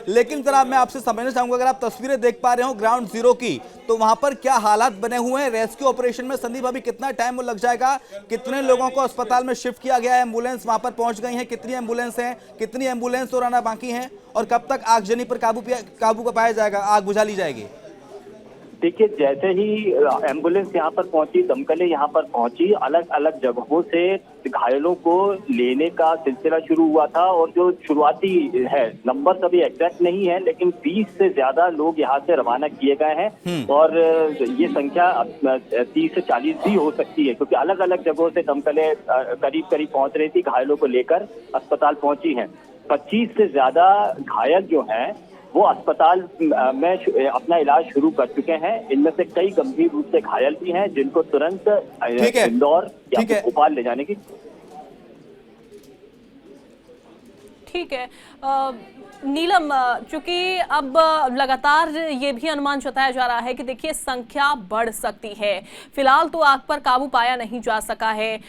लेकिन जरा मैं आपसे समझना चाहूंगा, अगर आप तस्वीरें देख पा रहे हो ग्राउंड जीरो की, तो वहां पर क्या हालात बने हुए हैं रेस्क्यू ऑपरेशन में? संदीप, अभी कितना टाइम लग जाएगा? कितने लोगों को अस्पताल में शिफ्ट किया गया है? एम्बुलेंस वहां पर पहुंच गई है? कितनी एम्बुलेंस है? कितनी एम्बुलेंस और आना बाकी है? और कब तक आगजनी पर काबू पाया जाएगा, आग बुझा ली जाएगी? देखिए, जैसे ही एम्बुलेंस यहाँ पर पहुंची, दमकलें यहाँ पर पहुंची, अलग अलग जगहों से घायलों को लेने का सिलसिला शुरू हुआ था। और जो शुरुआती है, नंबर अभी एग्जैक्ट नहीं है, लेकिन 20 से ज्यादा लोग यहाँ से रवाना किए गए हैं। और ये संख्या 30 से 40 भी हो सकती है, क्योंकि अलग अलग जगहों से दमकलें करीब करीब पहुंच रही थी, घायलों को लेकर अस्पताल पहुंची हैं। 25 से ज्यादा घायल जो हैं वो अस्पताल में अपना इलाज शुरू कर चुके हैं। इनमें से कई गंभीर रूप से घायल भी हैं, जिनको तुरंत इंदौर या भोपाल ले जाने की। ठीक है नीलम, चूंकि अब लगातार ये भी अनुमान जताया जा रहा है कि देखिए संख्या बढ़ सकती है। फिलहाल तो आग पर काबू पाया नहीं जा सका है,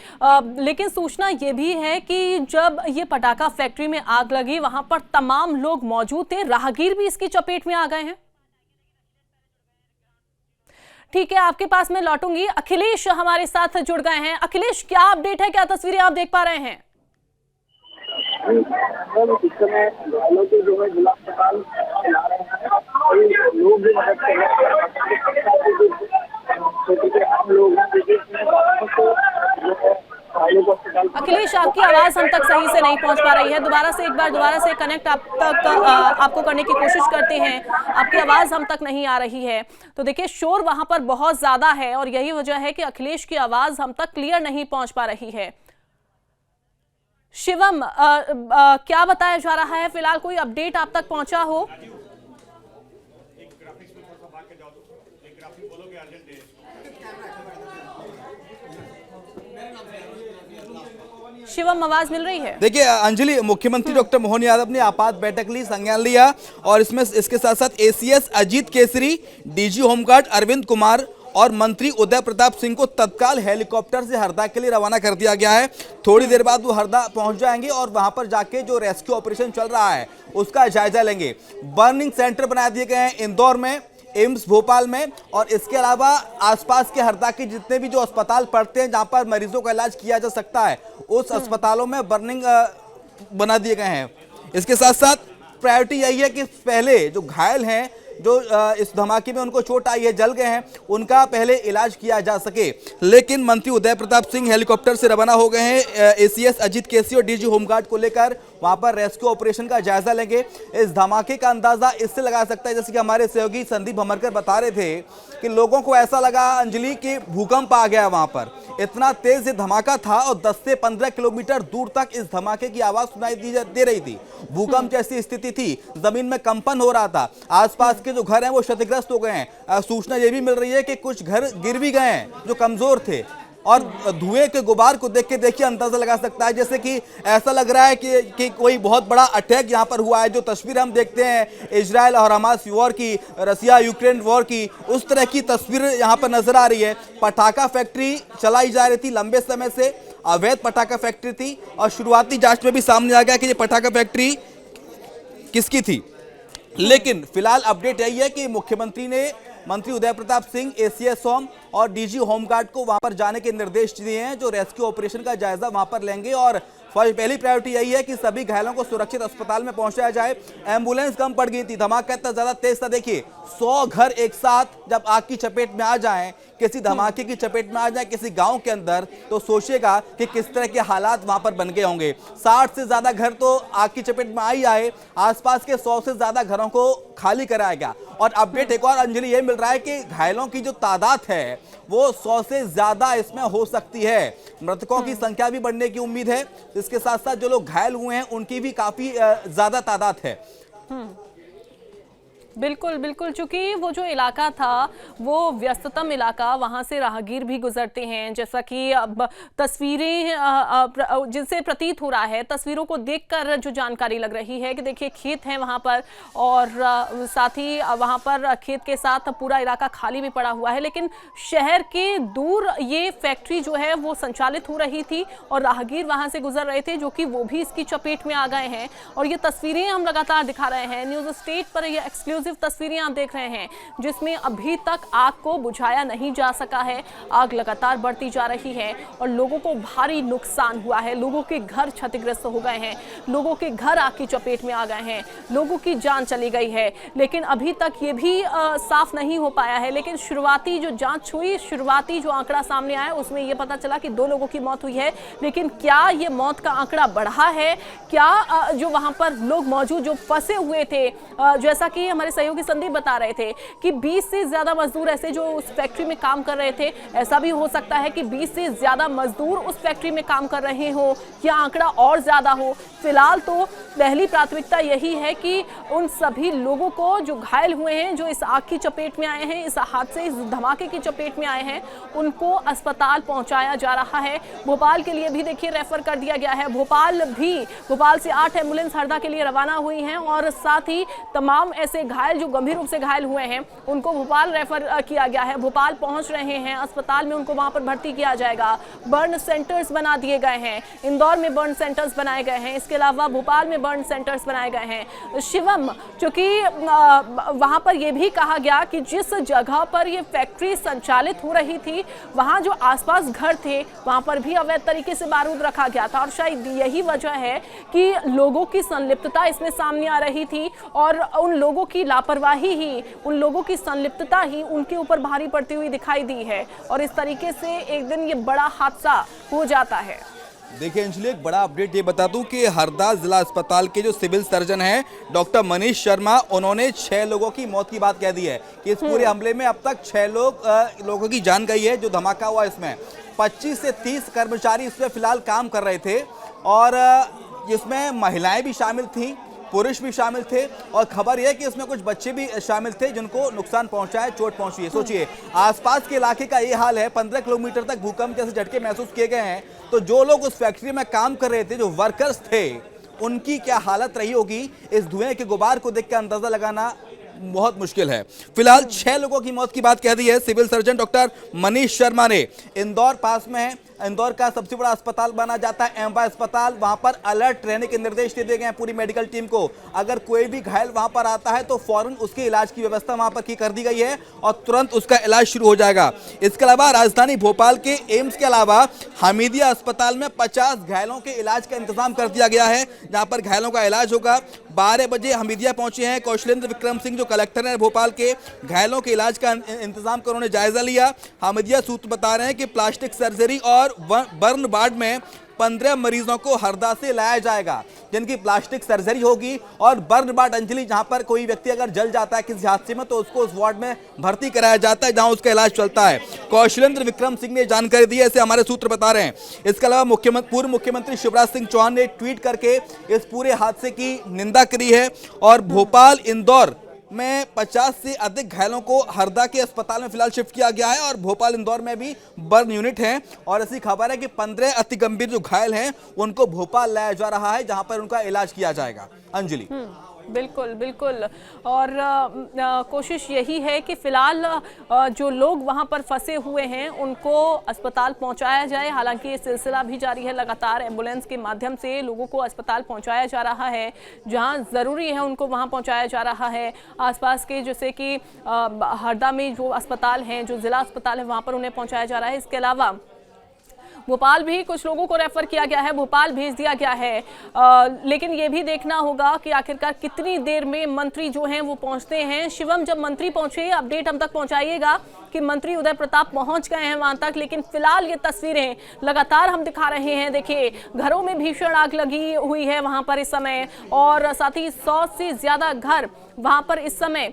लेकिन सूचना ये भी है कि जब ये पटाखा फैक्ट्री में आग लगी वहां पर तमाम लोग मौजूद थे, राहगीर भी इसकी चपेट में आ गए हैं। ठीक है, आपके पास मैं लौटूंगी। अखिलेश हमारे साथ जुड़ गए हैं। अखिलेश, क्या अपडेट है, क्या तस्वीरें आप देख पा रहे हैं? इस समय घायलों को जो है जिला अस्पताल ला रहे हैं, लोग भी मदद कर रहे हैं, आम लोग अखिलेश, आपकी आवाज हम तक सही से नहीं पहुंच पा रही है। दोबारा से कनेक्ट आप तक आपको करने की कोशिश करते हैं, आपकी आवाज हम तक नहीं आ रही है। तो देखिए शोर वहां पर बहुत ज्यादा है और यही वजह है कि अखिलेश की आवाज हम तक क्लियर नहीं पहुंच पा रही है। शिवम, क्या बताया जा रहा है? फिलहाल कोई अपडेट आप तक पहुंचा हो? शिवम, आवाज मिल रही है? देखिए अंजलि, मुख्यमंत्री डॉक्टर मोहन यादव ने आपात बैठक ली, संज्ञान लिया और इसमें इसके साथ साथ ACS Ajit Kesari, DG home guard Arvind Kumar और मंत्री उदय प्रताप सिंह को तत्काल हेलीकॉप्टर से हरदा के लिए रवाना कर दिया गया है। थोड़ी देर बाद वो हरदा पहुंच जाएंगे और वहां पर जाके जो रेस्क्यू ऑपरेशन चल रहा है उसका जायजा लेंगे। बर्निंग सेंटर बना दिए गए हैं इंदौर में, एम्स भोपाल में, और इसके अलावा आसपास के हरदा के जितने भी जो अस्पताल पड़ते हैं जहां पर मरीजों का इलाज किया जा सकता है, उस अस्पतालों में बर्निंग बना दिए गए हैं। इसके साथ साथ प्रायोरिटी यही है कि पहले जो घायल हैं, जो इस धमाके में उनको चोट आई है, जल गए हैं, उनका पहले इलाज किया जा सके। लेकिन मंत्री उदय प्रताप सिंह हेलीकॉप्टर से रवाना हो गए हैं। एसीएस अजीत केसरी और डीजी होमगार्ड को लेकर वहां पर रेस्क्यू ऑपरेशन का जायजा लेंगे। इस धमाके का अंदाजा इससे लगा सकता है, जैसे कि हमारे सहयोगी संदीप भमरकर बता रहे थे कि लोगों को ऐसा लगा अंजलि कि भूकंप आ गया वहां पर, इतना तेज धमाका था और 10 से 15 किलोमीटर दूर तक इस धमाके की आवाज सुनाई दे रही थी। भूकंप जैसी स्थिति थी, जमीन में कंपन हो रहा था, आसपास के जो घर हैं वो क्षतिग्रस्त हो गए हैं। सूचना ये भी मिल रही है कि कुछ घर गिर भी गए हैं जो कमजोर थे। और धुएं के गुबार को देख के देखिए अंदाजा लगा सकता है, जैसे कि ऐसा लग रहा है कि कोई बहुत बड़ा अटैक यहाँ पर हुआ है। जो तस्वीर हम देखते हैं इजराइल और हमास वॉर की, रसिया यूक्रेन वॉर की, उस तरह की तस्वीर यहाँ पर नजर आ रही है। पटाखा फैक्ट्री चलाई जा रही थी लंबे समय से, अवैध पटाखा फैक्ट्री थी और शुरुआती जांच में भी सामने आ गया कि ये पटाखा फैक्ट्री किसकी थी। लेकिन फिलहाल अपडेट यही है कि मुख्यमंत्री ने मंत्री उदय प्रताप सिंह, एसीएस होम और डीजी होमगार्ड को वहां पर जाने के निर्देश दिए हैं, जो रेस्क्यू ऑपरेशन का जायजा वहां पर लेंगे। और पहली प्रायोरिटी यही है कि सभी घायलों को सुरक्षित अस्पताल में पहुंचाया जाए। एम्बुलेंस कम पड़ गई थी, धमाका इतना ज्यादा तेज था। देखिए 100 घर एक साथ जब आग की चपेट में आ जाएं, किसी धमाके की चपेट में आ जाए किसी गांव के अंदर, तो सोचिएगा कि किस तरह के हालात वहां पर बन गए होंगे। 60 से ज्यादा घर तो आग की चपेट में आ ही आए, आसपास के 100 से ज्यादा घरों को खाली कराया गया। और अपडेट एक और अंजलि ये मिल रहा है कि घायलों की जो तादाद है वो 100 से ज्यादा इसमें हो सकती है। मृतकों की संख्या भी बढ़ने की उम्मीद है। इसके साथ साथ जो लोग घायल हुए हैं उनकी भी काफी ज्यादा तादाद है। बिल्कुल बिल्कुल, चूंकि वो जो इलाका था वो व्यस्ततम इलाका, वहां से राहगीर भी गुजरते हैं, जैसा कि अब तस्वीरें जिनसे प्रतीत हो रहा है, तस्वीरों को देखकर जो जानकारी लग रही है कि देखिए खेत हैं वहां पर, और साथ ही वहां पर खेत के साथ पूरा इलाका खाली भी पड़ा हुआ है, लेकिन शहर के दूर ये फैक्ट्री जो है वो संचालित हो रही थी और राहगीर वहां से गुजर रहे थे, जो कि वो भी इसकी चपेट में आ गए हैं। और ये तस्वीरें हम लगातार दिखा रहे हैं न्यूज़ स्टेट पर, ये एक्सक्लूसिव तस्वीरें आप देख रहे हैं जिसमें अभी तक आग को बुझाया नहीं जा सका है। आग लगातार बढ़ती जा रही है और लोगों को भारी नुकसान हुआ है, लोगों के घर क्षतिग्रस्त हो गए हैं, लोगों के घर आग की चपेट में आ गए हैं, लोगों की जान चली गई है। लेकिन अभी तक ये भी साफ नहीं हो पाया है। लेकिन शुरुआती जो जांच हुई, शुरुआती जो आंकड़ा सामने आया, उसमें यह पता चला कि 2 लोगों की मौत हुई है। लेकिन क्या ये मौत का आंकड़ा बढ़ा है? क्या जो वहां पर लोग मौजूद जो फंसे हुए थे, जैसा कि हमारे सहयोगी संदीप बता रहे थे कि 20 से ज्यादा मजदूर ऐसे जो उस फैक्ट्री में काम कर रहे थे, ऐसा भी हो सकता है कि 20 से ज्यादा मजदूर उस फैक्ट्री में काम कर रहे हो या आंकड़ा और ज्यादा हो। फिलहाल तो पहली प्राथमिकता यही है कि उन सभी लोगों को जो घायल हुए हैं, जो इस आग की चपेट में आए हैं, इस हादसे, इस धमाके की चपेट में आए हैं, उनको अस्पताल पहुंचाया जा रहा है। भोपाल के लिए भी देखिए रेफर कर दिया गया है। भोपाल से 8 एम्बुलेंस हरदा के लिए रवाना हुई हैं और साथ ही तमाम ऐसे घायल जो गंभीर रूप से घायल हुए हैं उनको भोपाल रेफर किया गया है। भोपाल पहुंच रहे हैं, अस्पताल में उनको वहां पर भर्ती किया जाएगा। बर्न सेंटर्स बना दिए गए हैं, इंदौर में बर्न सेंटर्स बनाए गए हैं, इसके अलावा भोपाल में बर्न सेंटर्स बनाए गए हैं। शिवम, चूंकि वहां पर यह भी कहा गया कि जिस जगह पर यह फैक्ट्री संचालित हो रही थी, वहां जो आसपास घर थे वहां पर भी अवैध तरीके से बारूद रखा गया था और शायद यही वजह है कि लोगों की संलिप्तता इसमें सामने आ रही थी और उन लोगों की लापरवाही ही, उन लोगों की संलिप्तता ही उनके ऊपर भारी पड़ती हुई दिखाई दी है और इस तरीके से एक दिन ये बड़ा हादसा हो जाता है। देखिए अंजलि, एक बड़ा अपडेट ये बता दूं कि हरदा जिला अस्पताल के जो सिविल सर्जन हैं डॉक्टर मनीष शर्मा, उन्होंने 6 लोगों की मौत की बात कह दी है कि इस पूरे हमले में अब तक 6 लोगों की जान गई है। जो धमाका हुआ इसमें 25 से 30 कर्मचारी इसमें फिलहाल काम कर रहे थे और इसमें महिलाएं भी शामिल थी, पुरुष भी शामिल थे और खबर यह कि इसमें कुछ बच्चे भी शामिल थे जिनको नुकसान पहुंचा है, चोट पहुंची है। सोचिए आसपास के इलाके का ये हाल है, 15 किलोमीटर तक भूकंप जैसे झटके महसूस किए गए हैं। तो जो लोग उस फैक्ट्री में काम कर रहे थे, जो वर्कर्स थे, उनकी क्या हालत रही होगी, इस धुएं के गुबार को देखकर अंदाजा लगाना बहुत मुश्किल है। फिलहाल 6 लोगों की मौत की बात कह दी है civil surgeon doctor Manish Sharma ने। इंदौर पास में है, इंदौर का सबसे बड़ा अस्पताल माना जाता है एम्बा अस्पताल, वहां पर अलर्ट रहने के निर्देश दे दिए गए हैं पूरी मेडिकल टीम को। अगर कोई भी घायल वहां पर आता है तो फौरन उसके इलाज की व्यवस्था वहां पर की कर दी गई है और तुरंत उसका इलाज शुरू हो जाएगा। इसके अलावा राजधानी भोपाल के एम्स के अलावा हमीदिया अस्पताल में 50 घायलों के इलाज का इंतजाम कर दिया गया है, जहां पर घायलों का इलाज होगा। 12 बजे हमीदिया पहुंचे हैं कौशलेंद्र विक्रम सिंह, जो कलेक्टर हैं भोपाल के, घायलों के इलाज का इंतजाम कर उन्होंने जायजा लिया। हमीदिया सूत्र बता रहे हैं कि प्लास्टिक सर्जरी और बर्न वार्ड में 15 मरीजों को हरदा से लाया जाएगा, जिनकी प्लास्टिक सर्जरी होगी। और बर्न वार्ड अंजलि, जहां पर कोई व्यक्ति अगर जल जाता है किसी हादसे में तो उसको उस वार्ड में भर्ती कराया जाता है, जहां उसका इलाज चलता है। कौशलेंद्र विक्रम सिंह ने जानकारी दी है, ऐसे हमारे सूत्र बता रहे हैं। इसके अलावा पूर्व मुख्यमंत्री शिवराज सिंह चौहान ने ट्वीट करके इस पूरे हादसे की निंदा करी है और भोपाल इंदौर में 50 से अधिक घायलों को हरदा के अस्पताल में फिलहाल शिफ्ट किया गया है और भोपाल इंदौर में भी बर्न यूनिट है। और ऐसी खबर है कि 15 अति गंभीर जो घायल हैं उनको भोपाल लाया जा रहा है, जहां पर उनका इलाज किया जाएगा। अंजलि, बिल्कुल बिल्कुल, और कोशिश यही है कि फिलहाल जो लोग वहां पर फंसे हुए हैं उनको अस्पताल पहुंचाया जाए। हालांकि ये सिलसिला भी जारी है, लगातार एम्बुलेंस के माध्यम से लोगों को अस्पताल पहुंचाया जा रहा है, जहां ज़रूरी है उनको वहां पहुंचाया जा रहा है। आसपास के जैसे कि हरदा में जो अस्पताल हैं, जो ज़िला अस्पताल है, वहाँ पर उन्हें पहुँचाया जा रहा है। इसके अलावा भोपाल भी कुछ लोगों को रेफर किया गया है, भोपाल भेज दिया गया है। लेकिन ये भी देखना होगा कि आखिरकार कितनी देर में मंत्री जो हैं वो पहुंचते हैं। शिवम, जब मंत्री पहुंचे अपडेट हम तक पहुंचाइएगा कि मंत्री उदय प्रताप पहुंच गए हैं वहां तक। लेकिन फिलहाल ये तस्वीरें लगातार हम दिखा रहे हैं। देखिए घरों में भीषण आग लगी हुई है वहां पर इस समय, और साथ ही 100 से ज्यादा घर वहां पर इस समय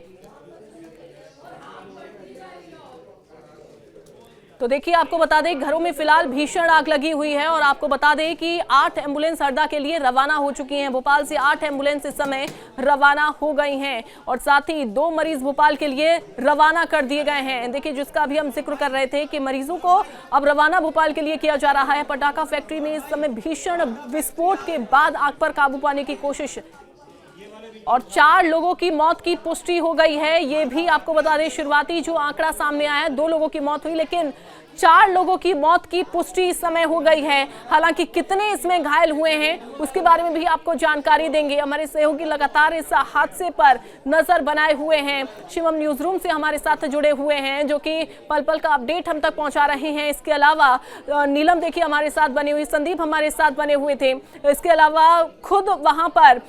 तो देखिए, आपको बता दें घरों में फिलहाल भीषण आग लगी हुई है और आपको बता दें कि 8 एम्बुलेंस हरदा के लिए रवाना हो चुकी हैं। भोपाल से 8 एम्बुलेंस इस समय रवाना हो गई हैं और साथ ही 2 मरीज भोपाल के लिए रवाना कर दिए गए हैं। देखिए, जिसका भी हम जिक्र कर रहे थे कि मरीजों को अब रवाना भोपाल के लिए किया जा रहा है। पटाखा फैक्ट्री में इस समय भीषण विस्फोट के बाद आग पर काबू पाने की कोशिश और 4 लोगों की मौत की पुष्टि हो गई है। ये भी आपको बता दें, शुरुआती जो आंकड़ा सामने आया है 2 लोगों की मौत हुई, लेकिन 4 लोगों की मौत की पुष्टि इस समय हो गई है। हालांकि कितने इसमें घायल हुए हैं उसके बारे में भी आपको जानकारी देंगे। हमारे सहयोगी लगातार इस हादसे पर नजर बनाए हुए हैं, शिवम न्यूज रूम से हमारे साथ जुड़े हुए हैं, जो कि पल पल का अपडेट हम तक पहुंचा रहे हैं। इसके अलावा नीलम देखिए हमारे साथ बने हुए, संदीप हमारे साथ बने हुए थे। इसके अलावा खुद वहां पर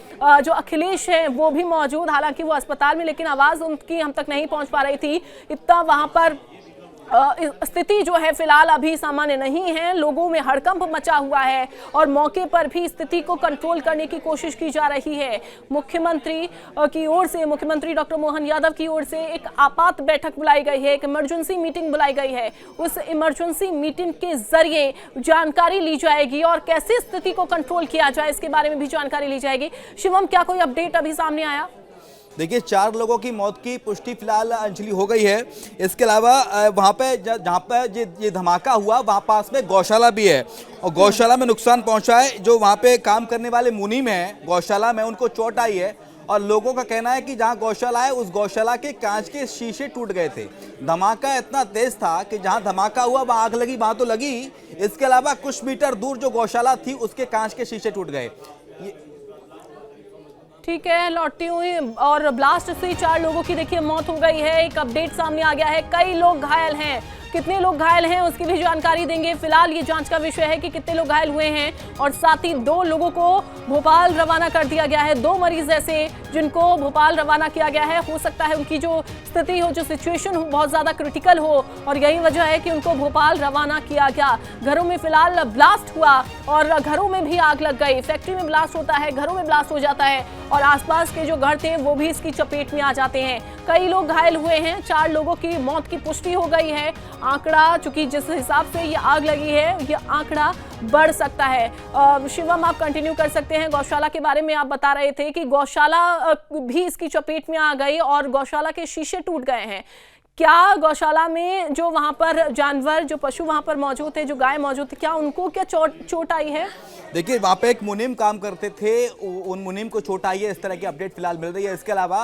जो अखिलेश है वो भी मौजूद, हालांकि वो अस्पताल में, लेकिन आवाज उनकी हम तक नहीं पहुंच पा रही थी। इतना वहां पर स्थिति जो है फिलहाल अभी सामान्य नहीं है, लोगों में हड़कंप मचा हुआ है और मौके पर भी स्थिति को कंट्रोल करने की कोशिश की जा रही है। मुख्यमंत्री की ओर से, मुख्यमंत्री डॉक्टर मोहन यादव की ओर से एक आपात बैठक बुलाई गई है, एक इमरजेंसी मीटिंग बुलाई गई है। उस इमरजेंसी मीटिंग के जरिए जानकारी ली जाएगी और कैसे स्थिति को कंट्रोल किया जाए इसके बारे में भी जानकारी ली जाएगी। शिवम, क्या कोई अपडेट अभी सामने आया? देखिए, 4 लोगों की मौत की पुष्टि फिलहाल अंजलि हो गई है। इसके अलावा वहाँ पे जहाँ पे ये धमाका हुआ वहाँ पास में गौशाला भी है और गौशाला में नुकसान पहुँचा है। जो वहाँ पे काम करने वाले मुनीम हैं गौशाला में, उनको चोट आई है और लोगों का कहना है कि जहाँ गौशाला है उस गौशाला के कांच के शीशे टूट गए थे। धमाका इतना तेज था कि जहाँ धमाका हुआ वहाँ आग लगी, वहाँ तो लगी, इसके अलावा कुछ मीटर दूर जो गौशाला थी उसके कांच के शीशे टूट गए। ठीक है, लौटती हुई और ब्लास्ट से 4 लोगों की देखिए मौत हो गई है। एक अपडेट सामने आ गया है, कई लोग घायल हैं। कितने लोग घायल हैं उसकी भी जानकारी देंगे। फिलहाल ये जांच का विषय है कि कितने लोग घायल हुए हैं और साथ ही 2 लोगों को भोपाल रवाना कर दिया गया है। 2 मरीज ऐसे जिनको भोपाल रवाना किया गया है, हो सकता है उनकी जो स्थिति हो, जो सिचुएशन हो, बहुत ज्यादा क्रिटिकल हो और यही वजह है कि उनको भोपाल रवाना किया गया। घरों में फिलहाल ब्लास्ट हुआ और घरों में भी आग लग गई। फैक्ट्री में ब्लास्ट होता है, घरों में ब्लास्ट हो जाता है और आसपास के जो घर थे वो भी इसकी चपेट में आ जाते हैं। कई लोग घायल हुए हैं, 4 लोगों की मौत की पुष्टि हो गई है। आंकड़ा, चूंकि जिस हिसाब से ये आग लगी है, ये आंकड़ा बढ़ सकता है। शिवम, आप कंटिन्यू कर सकते हैं। गौशाला के बारे में आप बता रहे थे कि गौशाला भी इसकी चपेट में आ गई और गौशाला के शीशे टूट गए हैं। क्या गौशाला में जो वहां पर जानवर, जो पशु वहां पर मौजूद थे, जो गाय मौजूद थी, क्या उनको क्या चोट आई है? देखिए, वहाँ पे एक मुनीम काम करते थे, उन मुनीम को चोट आई है, इस तरह की अपडेट फिलहाल मिल रही है। इसके अलावा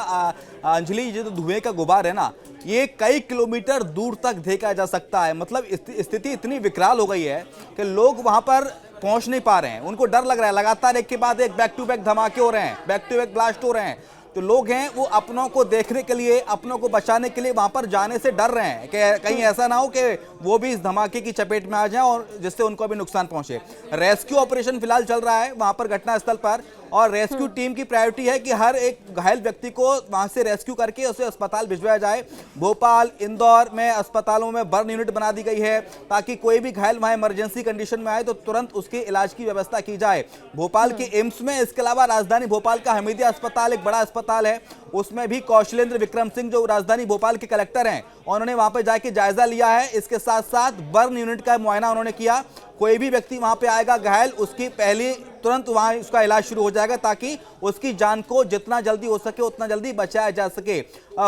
अंजलि, ये जो धुएं का गुबार है ना, ये कई किलोमीटर दूर तक देखा जा सकता है। मतलब स्थिति इतनी विकराल हो गई है कि लोग वहाँ पर पहुँच नहीं पा रहे हैं, उनको डर लग रहा है। लगातार एक के बाद एक बैक टू बैक धमाके हो रहे हैं, बैक टू बैक ब्लास्ट हो रहे हैं। तो लोग हैं वो अपनों को देखने के लिए, अपनों को बचाने के लिए वहां पर जाने से डर रहे हैं कि कहीं ऐसा ना हो कि वो भी इस धमाके की चपेट में आ जाएं और जिससे उनको भी नुकसान पहुंचे। रेस्क्यू ऑपरेशन फिलहाल चल रहा है वहां पर घटनास्थल पर और रेस्क्यू टीम की प्रायोरिटी है कि हर एक घायल व्यक्ति को वहां से रेस्क्यू करके उसे अस्पताल भिजवाया जाए। भोपाल, इंदौर में अस्पतालों में बर्न यूनिट बना दी गई है ताकि कोई भी घायल वहां इमरजेंसी कंडीशन में आए तो तुरंत उसके इलाज की व्यवस्था की जाए। भोपाल के एम्स में, इसके अलावा राजधानी भोपाल का हमीदिया अस्पताल एक बड़ा अस्पताल है, उसमें भी कौशलेंद्र विक्रम सिंह जो राजधानी भोपाल के कलेक्टर हैं, उन्होंने वहां पर जाके जायजा लिया है। इसके साथ साथ बर्न यूनिट का मुआयना उन्होंने किया। कोई भी व्यक्ति वहां पे आएगा घायल, उसकी पहली तुरंत वहां उसका इलाज शुरू हो जाएगा ताकि उसकी जान को जितना जल्दी हो सके उतना जल्दी बचाया जा सके।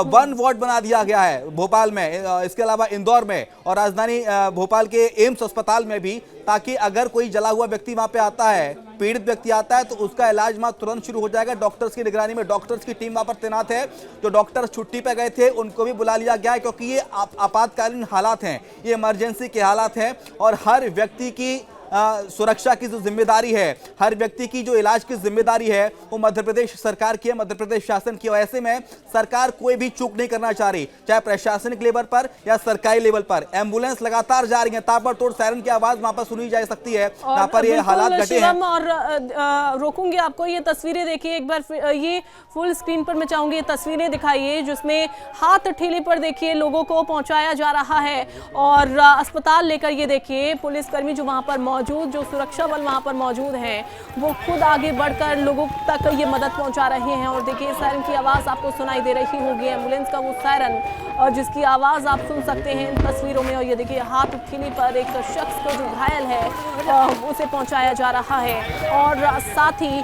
1 वार्ड बना दिया गया है भोपाल में, इसके अलावा इंदौर में और राजधानी भोपाल के एम्स अस्पताल में भी, ताकि अगर कोई जला हुआ व्यक्ति वहां पे आता है, पीड़ित व्यक्ति आता है, तो उसका इलाज वहां तुरंत शुरू हो जाएगा। डॉक्टर्स की निगरानी में डॉक्टर्स की टीम वहां पर तैनात है। जो डॉक्टर छुट्टी पे गए थे उनको भी बुला लिया गया है क्योंकि ये आपातकालीन हालात हैं, ये इमरजेंसी के हालात हैं और हर व्यक्ति की सुरक्षा की जो जिम्मेदारी है, हर व्यक्ति की जो इलाज की जिम्मेदारी है वो मध्य प्रदेश सरकार की है, मध्य प्रदेश शासन की। ऐसे में सरकार कोई भी चूक नहीं करना चाह रही, चाहे प्रशासनिक लेवल पर या सरकारी लेवल पर। एम्बुलेंस लगातार जा रही है, ताबड़तोड़ सायरन की आवाज वहां पर सुनी जा सकती है जहां पर ये हालात घटे हैं। और रोकूंगी आपको, ये तस्वीरें देखिए एक बार, ये फुल स्क्रीन पर मैं चाहूंगी ये तस्वीरें दिखाइए जिसमें हाथ ठेले पर देखिए लोगों को पहुंचाया जा रहा है और अस्पताल लेकर ये देखिए पुलिसकर्मी जो वहां पर मौजूद जो सुरक्षा बल वहां पर मौजूद हैं वो खुद आगे बढ़कर लोगों तक ये मदद पहुंचा रहे हैं। और देखिए सायरन की आवाज़ आपको सुनाई दे रही होगी, एम्बुलेंस का वो सायरन जिसकी आवाज़ आप सुन सकते हैं इन तस्वीरों में। और ये देखिए हाथ हथेली पर एक शख्स को जो घायल है उसे पहुंचाया जा रहा है। और साथ ही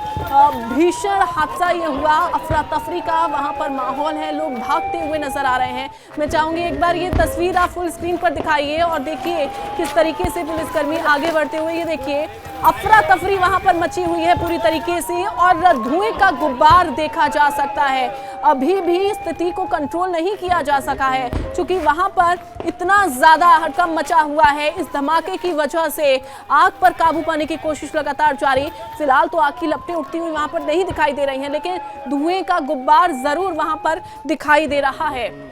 भीषण हादसा ये हुआ, अफरा तफरी का वहां पर माहौल है, लोग भागते हुए नजर आ रहे हैं। मैं चाहूंगी एक बार ये तस्वीर आप फुल स्क्रीन पर दिखाइए और देखिए किस तरीके से पुलिसकर्मी आगे बढ़ते हुए, ये देखिए अफरा तफरी वहां पर मची हुई है पूरी तरीके से और धुएं का गुब्बार देखा जा सकता है। अभी भी स्थिति को कंट्रोल नहीं किया जा सका है क्योंकि वहां पर इतना ज्यादा हड़कंप मचा हुआ है। इस धमाके की वजह से आग पर काबू पाने की कोशिश लगातार जारी। फिलहाल तो आग की लपटें उठती हुई वहां पर नहीं दिखाई दे रही हैं, लेकिन धुएं का गुब्बार जरूर वहां पर दिखाई दे रहा है।